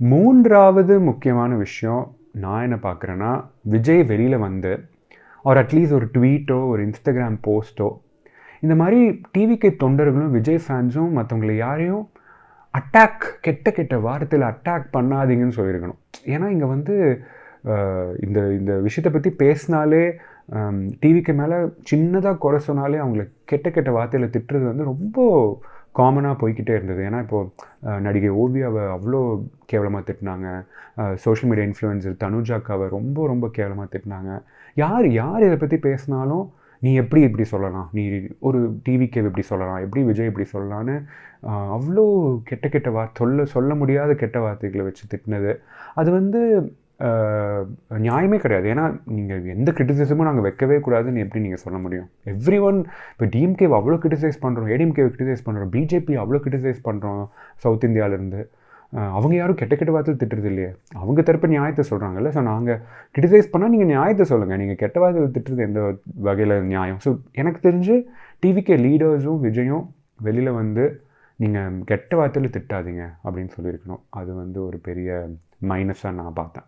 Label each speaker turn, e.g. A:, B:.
A: மூன்றாவது முக்கியமான விஷயம் நான் என்ன பார்க்குறேன்னா, விஜய் வெளியில் வந்து அட்லீஸ்ட் ஒரு ட்வீட்டோ ஒரு இன்ஸ்டாகிராம் போஸ்ட்டோ இந்த மாதிரி டிவிகே தொண்டர்களும் விஜய் ஃபேன்ஸும் மற்றவங்களை யாரையும் கெட்ட கெட்ட வார்த்தையில் அட்டாக் பண்ணாதீங்கன்னு சொல்லியிருக்கணும். ஏன்னா இங்கே வந்து இந்த இந்த விஷயத்தை பற்றி பேசினாலே டிவிக்கு மேலே சின்னதாக குறை சொன்னாலே அவங்கள கெட்ட கெட்ட வார்த்தையில் திட்டுறது வந்து ரொம்ப காமனாக போய்கிட்டே இருந்தது. ஏன்னா இப்போது நடிகை ஓவியாவை அவ்வளோ கேவலமாக திட்டினாங்க. சோஷியல் மீடியா இன்ஃப்ளூயன்சர் தனுஜாக்காவை ரொம்ப ரொம்ப கேவலமாக திட்டினாங்க. யார் இதை பற்றி பேசினாலும் நீ எப்படி இப்படி சொல்லலாம், நீ ஒரு டிவிக்கு இப்படி சொல்லலாம், எப்படி விஜய் இப்படி சொல்லலான்னு அவ்வளோ கெட்ட கெட்ட சொல்ல முடியாத கெட்ட வார்த்தைகளை வச்சு திட்டினது அது வந்து நியாயமே கிடையாது. ஏன்னா நீங்கள் எந்த கிரிட்டிசிசமும் நாங்கள் வைக்கவே கூடாதுன்னு எப்படி நீங்கள் சொல்ல முடியும்? எவ்ரி ஒன் இப்போ டிஎம்கேவை அவ்வளோ கிரிட்டிசைஸ் பண்ணுறோம், ஏடிஎம்கேவை கிரிட்டிசைஸ் பண்ணுறோம், பிஜேபி அவ்வளோ கிரிட்டிசைஸ் பண்ணுறோம் சவுத் இந்தியாவிலேருந்து. அவங்க யாரும் கெட்ட கெட்ட வார்த்தை திட்டுறது இல்லையே, அவங்க தரப்பு நியாயத்தை சொல்கிறாங்கல்ல. ஸோ நாங்கள் கிரிட்டிசைஸ் பண்ணால் நீங்கள் நியாயத்தை சொல்லுங்கள், நீங்கள் கெட்ட வார்த்தையில் திட்டுறது எந்த வகையில் நியாயம்? ஸோ எனக்கு தெரிஞ்சு டிவிகே லீடர்ஸும் விஜயும் வெளியில் வந்து நீங்கள் கெட்ட வார்த்தையில் திட்டாதீங்க அப்படின்னு சொல்லியிருக்கணும். அது வந்து ஒரு பெரிய மைனஸாக நான் பார்த்தேன்.